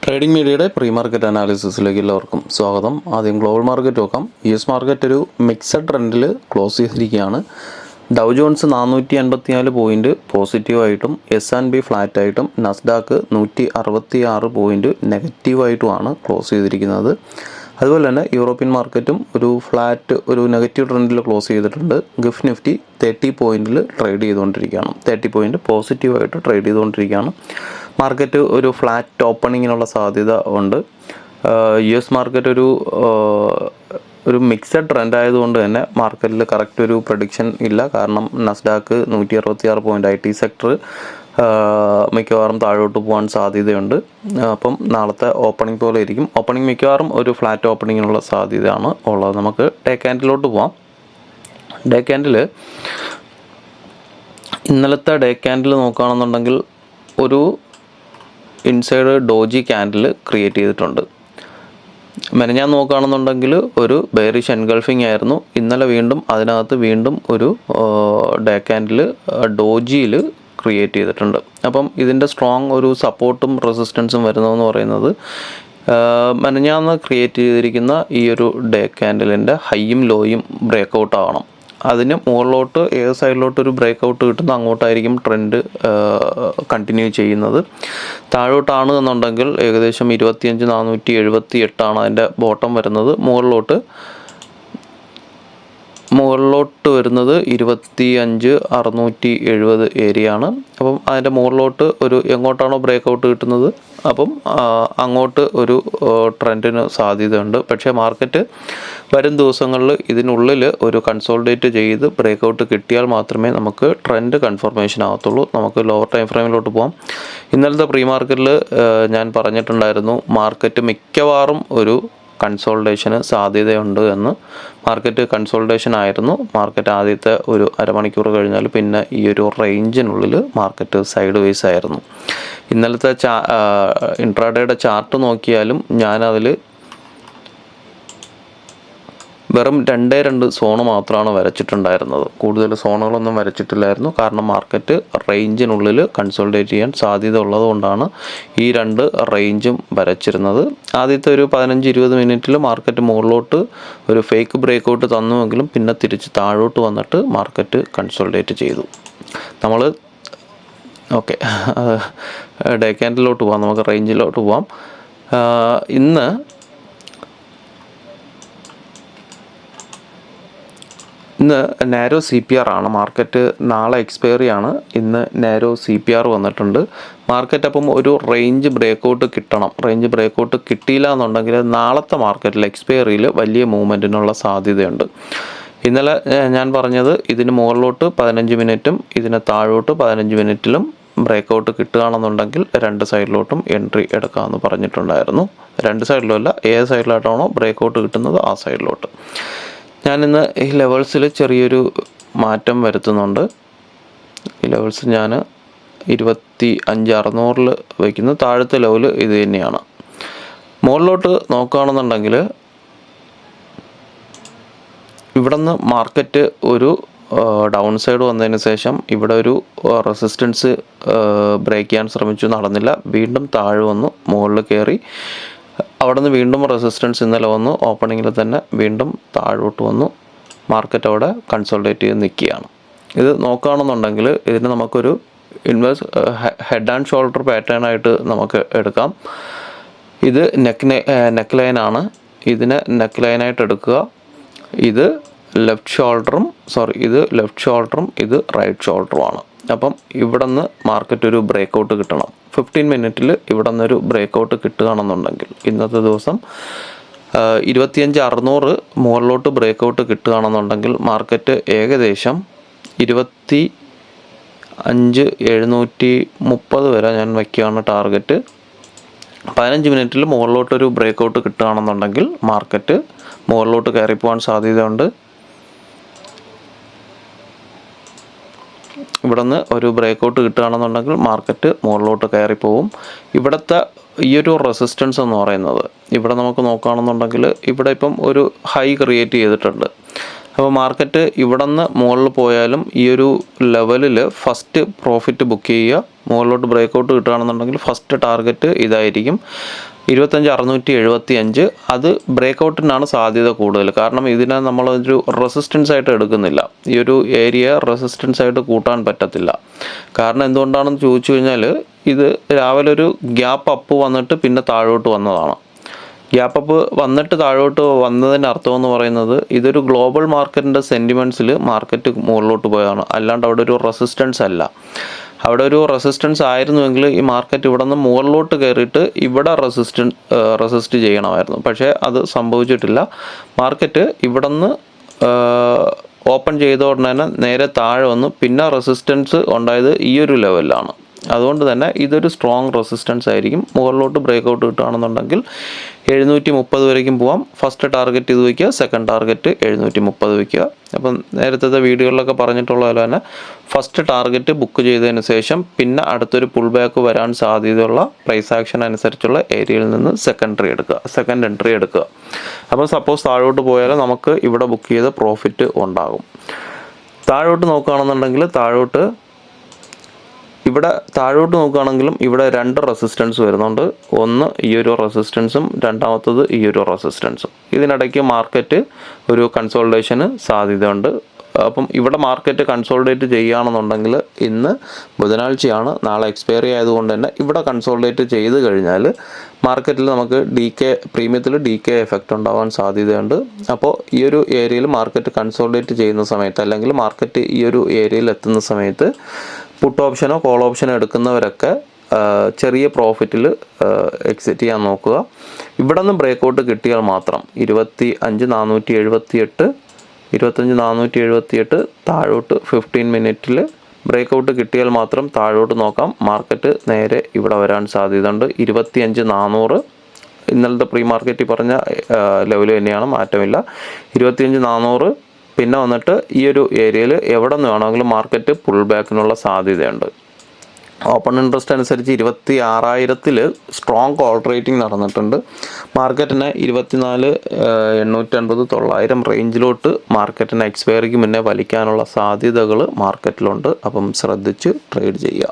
Trading മീഡിയയുടെ pre market അനാലിസിസിലേക്ക് എല്ലാവർക്കും സ്വാഗതം. ആദ്യം ഗ്ലോബൽ മാർക്കറ്റ് നോക്കാം. US മാർക്കറ്റ് ഒരു മിക്സഡ് ട്രെൻഡിൽ ക്ലോസ് ചെയ്തിരിക്കുകയാണ്. ഡൗ ജോൺസ് 454 പോയിൻറ്റ് പോസിറ്റീവായിട്ടും S&P ഫ്ലാറ്റായിട്ടും നസ്ഡാക്ക് 166 പോയിൻറ്റ് നെഗറ്റീവായിട്ടുമാണ് ക്ലോസ് ചെയ്തിരിക്കുന്നത്. അതുപോലെ തന്നെ യൂറോപ്യൻ മാർക്കറ്റും ഒരു നെഗറ്റീവ് ട്രെൻഡിൽ ക്ലോസ് ചെയ്തിട്ടുണ്ട്. ഗിഫ്റ്റ് നിഫ്റ്റി 30 പോയിൻറ്റിൽ ട്രേഡ് ചെയ്തുകൊണ്ടിരിക്കുകയാണ്. 30 പോയിൻറ്റ് പോസിറ്റീവായിട്ട് ട്രേഡ് ചെയ്തുകൊണ്ടിരിക്കുകയാണ്. മാർക്കറ്റ് ഒരു ഫ്ലാറ്റ് ഓപ്പണിങ്ങിനുള്ള സാധ്യത ഉണ്ട്. US മാർക്കറ്റ് ഒരു മിക്സഡ് ട്രെൻഡ് ആയതുകൊണ്ട് തന്നെ മാർക്കറ്റിൽ കറക്റ്റ് ഒരു പ്രഡിക്ഷൻ ഇല്ല. കാരണം നസ്ഡാക്ക് 166 പോയിൻറ്റ് IT സെക്ടർ മിക്കവാറും താഴോട്ട് പോകാൻ സാധ്യതയുണ്ട്. അപ്പം നാളത്തെ ഓപ്പണിംഗ് പോലെ ഇരിക്കും. ഓപ്പണിംഗ് മിക്കവാറും ഒരു ഫ്ലാറ്റ് ഓപ്പണിങ്ങിനുള്ള സാധ്യതയാണ് ഉള്ളത്. നമുക്ക് ഡേ ക്യാൻഡിലോട്ട് പോവാം. ഡേ ക്യാൻഡിൽ ഇന്നലത്തെ ഡേ ക്യാൻഡിൽ നോക്കുകയാണെന്നുണ്ടെങ്കിൽ ഒരു ഇൻസൈഡ് ഡോജി ക്യാൻഡിൽ ക്രിയേറ്റ് ചെയ്തിട്ടുണ്ട്. മെനഞ്ഞാൻ നോക്കുകയാണെന്നുണ്ടെങ്കിൽ ഒരു ബെയറിഷ് എൻഗൾഫിംഗ് ആയിരുന്നു. ഇന്നലെ അതിനകത്ത് വീണ്ടും ഒരു ഡേ ക്യാൻഡിൽ ഡോജിയിൽ ക്രിയേറ്റ് ചെയ്തിട്ടുണ്ട്. അപ്പം ഇതിൻ്റെ സ്ട്രോങ് ഒരു സപ്പോർട്ടും റെസിസ്റ്റൻസും വരുന്നതെന്ന് പറയുന്നത് മെനഞ്ഞാന്ന് ക്രിയേറ്റ് ചെയ്തിരിക്കുന്ന ഈ ഒരു ഡേ ക്യാൻഡിലിൻ്റെ ഹൈയും ലോയും ബ്രേക്കൗട്ട് ആവണം. അതിന് മുകളിലോട്ട് ഏത് സൈഡിലോട്ട് ഒരു ബ്രേക്കൗട്ട് കിട്ടുന്ന അങ്ങോട്ടായിരിക്കും ട്രെൻഡ് കണ്ടിന്യൂ ചെയ്യുന്നത്. താഴോട്ടാണ് എന്നുണ്ടെങ്കിൽ ഏകദേശം 25,478 അതിൻ്റെ ബോട്ടം വരുന്നത്. മുകളിലോട്ട് വരുന്നത് 25,670 ഏരിയ ആണ്. അപ്പം അതിൻ്റെ മുകളിലോട്ട് എങ്ങോട്ടാണോ ബ്രേക്കൗട്ട് കിട്ടുന്നത് അപ്പം അങ്ങോട്ട് ഒരു ട്രെൻഡിന് സാധ്യതയുണ്ട്. പക്ഷേ മാർക്കറ്റ് വരും ദിവസങ്ങളിൽ ഇതിനുള്ളിൽ ഒരു കൺസോൾഡേറ്റ് ചെയ്ത് ബ്രേക്കൗട്ട് കിട്ടിയാൽ മാത്രമേ നമുക്ക് ട്രെൻഡ് കൺഫർമേഷൻ ആകത്തുള്ളൂ. നമുക്ക് ലോവർ ടൈം ഫ്രെയിമിലോട്ട് പോകാം. ഇന്നലത്തെ പ്രീ മാർക്കറ്റിൽ ഞാൻ പറഞ്ഞിട്ടുണ്ടായിരുന്നു മാർക്കറ്റ് മിക്കവാറും ഒരു കൺസോൾട്ടേഷന് സാധ്യതയുണ്ട് എന്ന്. മാർക്കറ്റ് കൺസോൾട്ടേഷൻ ആയിരുന്നു. മാർക്കറ്റ് ആദ്യത്തെ ഒരു അരമണിക്കൂർ കഴിഞ്ഞാൽ പിന്നെ ഈ ഒരു റേഞ്ചിനുള്ളിൽ മാർക്കറ്റ് സൈഡ് വേസ് ആയിരുന്നു. ഇന്നലത്തെ ഇൻട്രാഡേയുടെ ചാർട്ട് നോക്കിയാലും ഞാനതിൽ വെറും 2 സോണ് മാത്രമാണ് വരച്ചിട്ടുണ്ടായിരുന്നത്. കൂടുതൽ സോണുകളൊന്നും വരച്ചിട്ടില്ലായിരുന്നു. കാരണം മാർക്കറ്റ് റേഞ്ചിനുള്ളിൽ കൺസോൾട്ടേറ്റ് ചെയ്യാൻ സാധ്യത ഉള്ളതുകൊണ്ടാണ് ഈ 2 റേഞ്ചും വരച്ചിരുന്നത്. ആദ്യത്തെ ഒരു 15-20 മിനിറ്റിൽ മാർക്കറ്റ് മുകളിലോട്ട് ഒരു ഫേക്ക് ബ്രേക്കൗട്ട് തന്നുവെങ്കിലും പിന്നെ തിരിച്ച് താഴോട്ട് വന്നിട്ട് മാർക്കറ്റ് കൺസോൾട്ടേറ്റ് ചെയ്തു. ഡേ ക്യാൻഡിലോട്ട് പോകാം. നമുക്ക് റേഞ്ചിലോട്ട് പോകാം. ഇന്ന് നാരോ CPR ആണ്. മാർക്കറ്റ് നാളെ എക്സ്പയറി ആണ്. ഇന്ന് നാരോ CPR വന്നിട്ടുണ്ട്. മാർക്കറ്റ് അപ്പം ഒരു റേഞ്ച് ബ്രേക്കൗട്ട് കിട്ടണം. റേഞ്ച് ബ്രേക്കൗട്ട് കിട്ടിയില്ല എന്നുണ്ടെങ്കിൽ നാളത്തെ മാർക്കറ്റിൽ എക്സ്പയറിയിൽ വലിയ മൂവ്മെൻറ്റിനുള്ള സാധ്യതയുണ്ട്. ഇന്നലെ ഞാൻ പറഞ്ഞത് ഇതിന് മുകളിലോട്ട് 15 മിനിറ്റും ഇതിന് താഴോട്ട് 15 മിനിറ്റിലും ബ്രേക്കൗട്ട് കിട്ടുകയാണെന്നുണ്ടെങ്കിൽ 2 സൈഡിലോട്ടും എൻട്രി എടുക്കാമെന്ന് പറഞ്ഞിട്ടുണ്ടായിരുന്നു. 2 സൈഡിലും അല്ല, ഏത് സൈഡിലോട്ടാണോ ബ്രേക്കൗട്ട് കിട്ടുന്നത് ആ സൈഡിലോട്ട്. ഞാനിന്ന് ഈ ലെവൽസിൽ ചെറിയൊരു മാറ്റം വരുത്തുന്നുണ്ട്. ഈ ലെവൽസ് ഞാൻ 25,600 വയ്ക്കുന്നു. താഴത്തെ ലെവൽ ഇത് തന്നെയാണ്. മുകളിലോട്ട് നോക്കുകയാണെന്നുണ്ടെങ്കിൽ ഇവിടെ നിന്ന് മാർക്കറ്റ് ഒരു ഡൗൺ സൈഡ് വന്നതിന് ശേഷം ഇവിടെ ഒരു റെസിസ്റ്റൻസ് ബ്രേക്ക് ചെയ്യാൻ ശ്രമിച്ചു, നടന്നില്ല. വീണ്ടും താഴെ വന്നു, മുകളിൽ കയറി. അവിടെ നിന്ന് വീണ്ടും റെസിസ്റ്റൻസ് ഇന്നലെ വന്നു. ഓപ്പണിങ്ങിൽ തന്നെ വീണ്ടും താഴോട്ട് വന്നു. മാർക്കറ്റ് അവിടെ കൺസോൾട്ടേറ്റ് ചെയ്ത് നിൽക്കുകയാണ്. ഇത് നോക്കുകയാണെന്നുണ്ടെങ്കിൽ ഇതിന് നമുക്കൊരു ഹെഡ് ആൻഡ് ഷോൾഡർ പാറ്റേൺ ആയിട്ട് നമുക്ക് എടുക്കാം. ഇത് നെക്ക് ലൈനാണ്. ഇതിനെ നെക്ക് ലൈനായിട്ട് എടുക്കുക. ഇത് ലെഫ്റ്റ് ഷോൾഡറും ഇത് റൈറ്റ് ഷോൾഡറുമാണ്. അപ്പം ഇവിടെ നിന്ന് മാർക്കറ്റ് ഒരു ബ്രേക്കൗട്ട് കിട്ടണം. 15 മിനിറ്റിൽ ഇവിടെ നിന്നൊരു ബ്രേക്കൗട്ട് കിട്ടുകയാണെന്നുണ്ടെങ്കിൽ ഇന്നത്തെ ദിവസം 25,600 മുകളിലോട്ട് ബ്രേക്കൗട്ട് കിട്ടുകയാണെന്നുണ്ടെങ്കിൽ മാർക്കറ്റ് ഏകദേശം 25,730 വരെ ഞാൻ വയ്ക്കുകയാണ് ടാർഗറ്റ്. 15 മിനിറ്റിൽ മുകളിലോട്ടൊരു ബ്രേക്കൗട്ട് കിട്ടുകയാണെന്നുണ്ടെങ്കിൽ മാർക്കറ്റ് മുകളിലോട്ട് കയറിപ്പോകാൻ സാധ്യതയുണ്ട്. ഇവിടെ നിന്ന് ഒരു ബ്രേക്കൗട്ട് കിട്ടുകയാണെന്നുണ്ടെങ്കിൽ മാർക്കറ്റ് മുകളിലോട്ട് കയറിപ്പോവും. ഇവിടുത്തെ ഈ ഒരു റെസിസ്റ്റൻസ് എന്ന് പറയുന്നത് ഇവിടെ നമുക്ക് നോക്കുകയാണെന്നുണ്ടെങ്കിൽ ഇവിടെ ഇപ്പം ഒരു ഹൈ ക്രിയേറ്റ് ചെയ്തിട്ടുണ്ട്. അപ്പോൾ മാർക്കറ്റ് ഇവിടെ നിന്ന് മുകളിൽ പോയാലും ഈ ഒരു ലെവലിൽ ഫസ്റ്റ് പ്രോഫിറ്റ് ബുക്ക് ചെയ്യുക. മുകളിലോട്ട് ബ്രേക്കൗട്ട് കിട്ടുകയാണെന്നുണ്ടെങ്കിൽ ഫസ്റ്റ് ടാർഗറ്റ് ഇതായിരിക്കും 25,675. അത് ബ്രേക്കൗട്ടിനാണ് സാധ്യത കൂടുതൽ. കാരണം ഇതിനെ നമ്മളൊരു റെസിസ്റ്റൻസ് ആയിട്ട് എടുക്കുന്നില്ല. ഈ ഒരു ഏരിയ റെസിസ്റ്റൻസ് ആയിട്ട് കൂട്ടാൻ പറ്റത്തില്ല. കാരണം എന്തുകൊണ്ടാണെന്ന് ചോദിച്ചു കഴിഞ്ഞാൽ ഇത് രാവിലെ ഒരു ഗ്യാപ്പ് അപ്പ് വന്നിട്ട് പിന്നെ താഴോട്ട് വന്നതാണ്. ഗ്യാപ്പ് അപ്പ് വന്നിട്ട് താഴോട്ട് വന്നതിൻ്റെ അർത്ഥം എന്ന് പറയുന്നത് ഇതൊരു ഗ്ലോബൽ മാർക്കറ്റിൻ്റെ സെൻറ്റിമെൻറ്റ്സിൽ മാർക്കറ്റ് മുകളിലോട്ട് പോയതാണ്. അല്ലാണ്ട് അവിടെ ഒരു റെസിസ്റ്റൻസ് അല്ല. അവിടെ ഒരു റെസിസ്റ്റൻസ് ആയിരുന്നുവെങ്കിൽ ഈ മാർക്കറ്റ് ഇവിടെ നിന്ന് മുകളിലോട്ട് കയറിയിട്ട് ഇവിടെ റെസിസ്റ്റ് ചെയ്യണമായിരുന്നു. പക്ഷേ അത് സംഭവിച്ചിട്ടില്ല. മാർക്കറ്റ് ഇവിടെ നിന്ന് ഓപ്പൺ ചെയ്ത ഉടനെ തന്നെ നേരെ താഴെ വന്നു. പിന്നെ റെസിസ്റ്റൻസ് ഉണ്ടായത് ഈ ഒരു ലെവലിലാണ്. അതുകൊണ്ട് തന്നെ ഇതൊരു സ്ട്രോങ് റെസിസ്റ്റൻസ് ആയിരിക്കും. മുകളിലോട്ട് ബ്രേക്കൗട്ട് കിട്ടുകയാണെന്നുണ്ടെങ്കിൽ 730 വരേക്കും പോവാം. ഫസ്റ്റ് ടാർഗറ്റ് ഇത് വയ്ക്കുക, സെക്കൻഡ് ടാർഗറ്റ് 730 വയ്ക്കുക. അപ്പം നേരത്തെ വീഡിയോകളിലൊക്കെ പറഞ്ഞിട്ടുള്ള പോലെ തന്നെ ഫസ്റ്റ് ടാർഗറ്റ് ബുക്ക് ചെയ്തതിന് ശേഷം പിന്നെ അടുത്തൊരു പുൾ ബാക്ക് വരാൻ സാധ്യതയുള്ള പ്രൈസ് ആക്ഷൻ അനുസരിച്ചുള്ള ഏരിയയിൽ നിന്ന് സെക്കൻഡ് എൻട്രി എടുക്കുക. അപ്പം സപ്പോസ് താഴോട്ട് പോയാൽ നമുക്ക് ഇവിടെ ബുക്ക് ചെയ്ത പ്രോഫിറ്റ് ഉണ്ടാകും. താഴോട്ട് നോക്കുകയാണെന്നുണ്ടെങ്കിൽ ഇവിടെ താഴോട്ട് നോക്കുകയാണെങ്കിലും ഇവിടെ 2 റെസിസ്റ്റൻസ് വരുന്നുണ്ട്. ഒന്ന് ഈ ഒരു റെസിസ്റ്റൻസും രണ്ടാമത്തത് ഈ ഒരു റെസിസ്റ്റൻസും. ഇതിനിടയ്ക്ക് മാർക്കറ്റ് ഒരു കൺസോൾട്ടേഷന് സാധ്യതയുണ്ട്. അപ്പം ഇവിടെ മാർക്കറ്റ് കൺസോൾട്ടേറ്റ് ചെയ്യുകയാണെന്നുണ്ടെങ്കിൽ ഇന്ന് ബുധനാഴ്ചയാണ്, നാളെ എക്സ്പയറി ആയതുകൊണ്ട് തന്നെ ഇവിടെ കൺസോൾട്ടേറ്റ് ചെയ്ത് കഴിഞ്ഞാൽ മാർക്കറ്റിൽ നമുക്ക് പ്രീമിയത്തിൽ ഡി കെ എഫക്റ്റ് ഉണ്ടാവാൻ സാധ്യതയുണ്ട്. അപ്പോൾ ഈ ഒരു ഏരിയയിൽ മാർക്കറ്റ് കൺസോൾട്ടേറ്റ് ചെയ്യുന്ന സമയത്ത് അല്ലെങ്കിൽ മാർക്കറ്റ് ഈ ഒരു ഏരിയയിൽ എത്തുന്ന സമയത്ത് പുട്ട് ഓപ്ഷനോ കോൾ ഓപ്ഷനോ എടുക്കുന്നവരൊക്കെ ചെറിയ പ്രോഫിറ്റിൽ എക്സിറ്റ് ചെയ്യാൻ നോക്കുക. ഇവിടെ നിന്ന് ബ്രേക്കൗട്ട് കിട്ടിയാൽ മാത്രം 25,478 താഴോട്ട് 15 മിനിറ്റിൽ ബ്രേക്കൗട്ട് കിട്ടിയാൽ മാത്രം താഴോട്ട് നോക്കാം. മാർക്കറ്റ് നേരെ ഇവിടെ വരാൻ സാധ്യതയുണ്ട്. 25,400 ഇന്നലത്തെ പ്രീ മാർക്കറ്റിൽ പറഞ്ഞ ലെവൽ തന്നെയാണ്, മാറ്റമില്ല. 25,400 പിന്നെ വന്നിട്ട് ഈ ഒരു ഏരിയയിൽ എവിടെ നിന്ന് വേണമെങ്കിലും മാർക്കറ്റ് പുൾ ബാക്കിനുള്ള സാധ്യതയുണ്ട്. ഓപ്പൺ ഇൻട്രസ്റ്റ് അനുസരിച്ച് 26,000 സ്ട്രോങ് കോൾ റേറ്റിംഗ് നടന്നിട്ടുണ്ട്. മാർക്കറ്റിനെ 24,850-900 റേഞ്ചിലോട്ട് മാർക്കറ്റിനെ എക്സ്പയറിക്ക് മുന്നേ വലിക്കാനുള്ള സാധ്യതകൾ മാർക്കറ്റിലുണ്ട്. അപ്പം ശ്രദ്ധിച്ച് ട്രേഡ് ചെയ്യുക.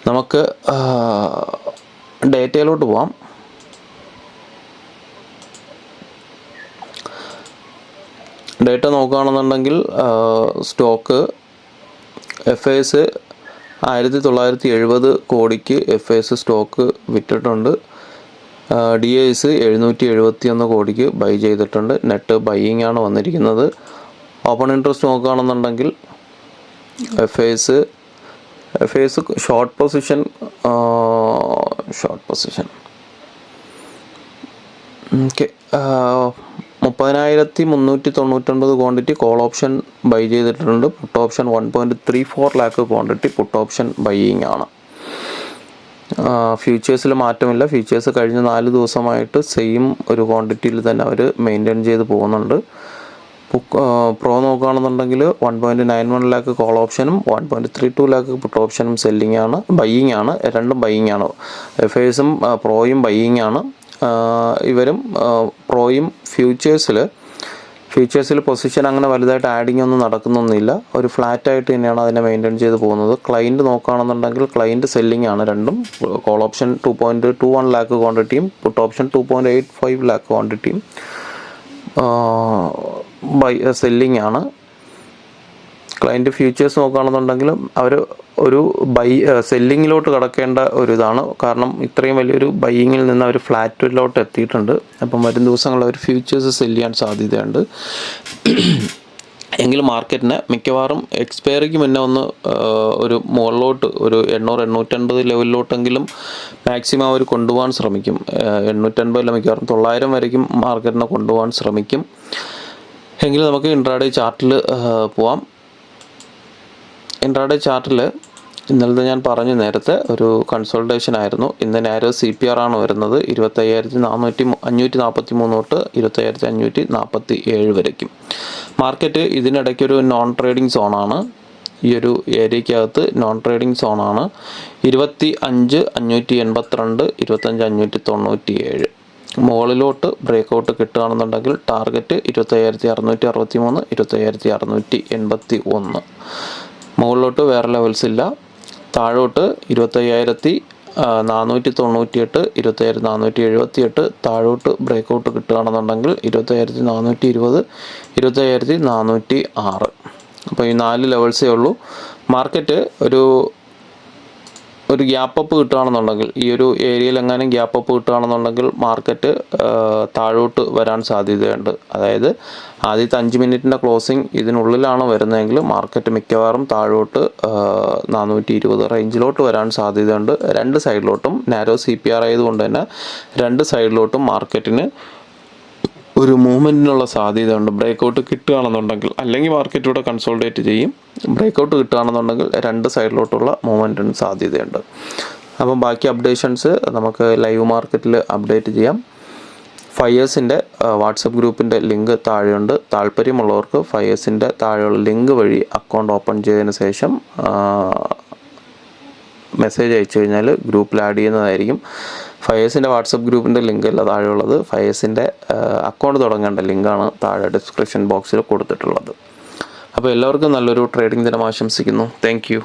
നമുക്ക് ഡേറ്റയിലോട്ട് പോവാം. ഡേറ്റ നോക്കുകയാണെന്നുണ്ടെങ്കിൽ സ്റ്റോക്ക് FIS 1970 കോടിക്ക് FIS സ്റ്റോക്ക് വിറ്റിട്ടുണ്ട്. DIS 771 കോടിക്ക് ബൈ ചെയ്തിട്ടുണ്ട്. നെറ്റ് ബൈയിങ് ആണ് വന്നിരിക്കുന്നത്. ഓപ്പൺ ഇൻട്രസ്റ്റ് നോക്കുകയാണെന്നുണ്ടെങ്കിൽ FIS short position okay 30,399 quantity call option buy ചെയ്തിട്ടുണ്ട്. Put option 1.34 lakh quantity put option buying ആണ്. ഫ്യൂച്ചേഴ്സിൽ മാറ്റമില്ല. ഫ്യൂച്ചേഴ്സ് കഴിഞ്ഞ 4 ദിവസമായിട്ട് സെയിം ഒരു ക്വാണ്ടിറ്റിയിൽ തന്നെ അവർ മെയിൻറ്റെയിൻ ചെയ്ത് പോകുന്നുണ്ട്. പ്രോ നോക്കുകയാണെന്നുണ്ടെങ്കിൽ 1.91 ലാക്ക് കോൾ ഓപ്ഷനും 1.32 ലാക്ക് പുട്ട് ഓപ്ഷനും ബൈയിങ് ആണ്. രണ്ടും ബൈയിങ് ആണ്. FISഉം പ്രോയും ബൈയിങ് ആണ്. ഇവരും പ്രോയും ഫ്യൂച്ചേഴ്സിൽ പൊസിഷൻ അങ്ങനെ വലുതായിട്ട് ആഡിങ് ഒന്നും നടക്കുന്നൊന്നുമില്ല. ഒരു ഫ്ലാറ്റായിട്ട് തന്നെയാണ് അതിനെ മെയിൻറ്റെയിൻ ചെയ്ത് പോകുന്നത്. ക്ലൈൻറ്റ് നോക്കുകയാണെന്നുണ്ടെങ്കിൽ ക്ലൈൻറ്റ് സെല്ലിംഗ് ആണ് രണ്ടും. കോൾ ഓപ്ഷൻ 2.21 ലാക്ക് ക്വാണ്ടിറ്റിയും പുട്ട് ഓപ്ഷൻ 2.85 ലാക്ക് ക്വാണ്ടിറ്റിയും സെല്ലിംഗ് ആണ്. ക്ലൈൻറ്റ് ഫ്യൂച്ചേഴ്സ് നോക്കുകയാണെന്നുണ്ടെങ്കിലും അവർ ഒരു സെല്ലിങ്ങിലോട്ട് കടക്കേണ്ട ഒരു ഇതാണ്. കാരണം ഇത്രയും വലിയൊരു ബൈയിങ്ങിൽ നിന്ന് അവർ ഫ്ലാറ്റിലോട്ട് എത്തിയിട്ടുണ്ട്. അപ്പം വരും ദിവസങ്ങളിൽ അവർ ഫ്യൂച്ചേഴ്സ് സെല്ല് ചെയ്യാൻ സാധ്യതയുണ്ട്. എങ്കിലും മാർക്കറ്റിന് മിക്കവാറും എക്സ്പയറിക്ക് മുന്നേ ഒരു മുകളിലോട്ട് ഒരു 800-850 ലെവലിലോട്ടെങ്കിലും മാക്സിമം അവർ കൊണ്ടുപോകാൻ ശ്രമിക്കും. 850 മിക്കവാറും 900 വരയ്ക്കും മാർക്കറ്റിനെ കൊണ്ടുപോകാൻ ശ്രമിക്കും. എങ്കിലും നമുക്ക് ഇൻട്രാഡേ ചാർട്ടിൽ പോവാം. ഇൻട്രാഡേ ചാർട്ടിൽ ഇന്നലത്തെ ഞാൻ പറഞ്ഞു നേരത്തെ ഒരു കൺസൾട്ടേഷൻ ആയിരുന്നു. ഇന്ന് നേരെ CPR ആണ് വരുന്നത് 25,543 തൊട്ട് 25,547 വരയ്ക്കും. മാർക്കറ്റ് ഇതിനിടയ്ക്കൊരു നോൺ ട്രേഡിംഗ് സോണാണ്. ഈ ഒരു ഏരിയക്കകത്ത് നോൺ ട്രേഡിംഗ് സോണാണ്. 25,582, 25,597 മുകളിലോട്ട് ബ്രേക്കൗട്ട് കിട്ടുകയാണെന്നുണ്ടെങ്കിൽ ടാർഗറ്റ് 25,663, 25,681. മുകളിലോട്ട് വേറെ ലെവൽസ് ഇല്ല. താഴോട്ട് 25,498, 25,478. താഴോട്ട് ബ്രേക്കൗട്ട് കിട്ടുകയാണെന്നുണ്ടെങ്കിൽ 25,420, 25,406. അപ്പോൾ ഈ 4 ലെവൽസേ ഉള്ളൂ. മാർക്കറ്റ് ഒരു ഗ്യാപ്പ് അപ്പ് കിട്ടുകയാണെന്നുണ്ടെങ്കിൽ, ഈ ഒരു ഏരിയയിൽ എങ്ങാനും ഗ്യാപ്പ് അപ്പ് കിട്ടുകയാണെന്നുണ്ടെങ്കിൽ മാർക്കറ്റ് താഴോട്ട് വരാൻ സാധ്യതയുണ്ട്. അതായത് ആദ്യത്തെ 5 മിനിറ്റിൻ്റെ ക്ലോസിങ് ഇതിനുള്ളിലാണ് വരുന്നതെങ്കിൽ മാർക്കറ്റ് മിക്കവാറും താഴോട്ട് 420 റേഞ്ചിലോട്ട് വരാൻ സാധ്യതയുണ്ട്. രണ്ട് സൈഡിലോട്ടും നാരോ CPR ആയതുകൊണ്ട് തന്നെ രണ്ട് സൈഡിലോട്ടും മാർക്കറ്റിന് ഒരു മൂവ്മെൻറ്റിനുള്ള സാധ്യതയുണ്ട്. ബ്രേക്കൗട്ട് കിട്ടുകയാണെന്നുണ്ടെങ്കിൽ, അല്ലെങ്കിൽ മാർക്കറ്റ് ഇവിടെ കൺസോൾഡേറ്റ് ചെയ്യും. ബ്രേക്കൗട്ട് കിട്ടുകയാണെന്നുണ്ടെങ്കിൽ രണ്ട് സൈഡിലോട്ടുള്ള മൂവ്മെൻറ്റിന് സാധ്യതയുണ്ട്. അപ്പം ബാക്കി അപ്ഡേഷൻസ് നമുക്ക് ലൈവ് മാർക്കറ്റിൽ അപ്ഡേറ്റ് ചെയ്യാം. ഫയേഴ്സിൻ്റെ വാട്സപ്പ് ഗ്രൂപ്പിൻ്റെ ലിങ്ക് താഴെയുണ്ട്. താല്പര്യമുള്ളവർക്ക് ഫയേഴ്സിൻ്റെ താഴെയുള്ള ലിങ്ക് വഴി അക്കൗണ്ട് ഓപ്പൺ ചെയ്തതിന് ശേഷം മെസ്സേജ് അയച്ചു കഴിഞ്ഞാൽ ഗ്രൂപ്പിൽ ആഡ് ചെയ്യുന്നതായിരിക്കും. ഫയേഴ്സിൻ്റെ വാട്സപ്പ് ഗ്രൂപ്പിൻ്റെ ലിങ്ക് അല്ല താഴെയുള്ളത്, ഫയേഴ്സിൻ്റെ അക്കൗണ്ട് തുടങ്ങേണ്ട ലിങ്കാണ് താഴെ ഡിസ്ക്രിപ്ഷൻ ബോക്സിൽ കൊടുത്തിട്ടുള്ളത്. അപ്പോൾ എല്ലാവർക്കും നല്ലൊരു ട്രേഡിംഗ് ദിനം ആശംസിക്കുന്നു. Thank you.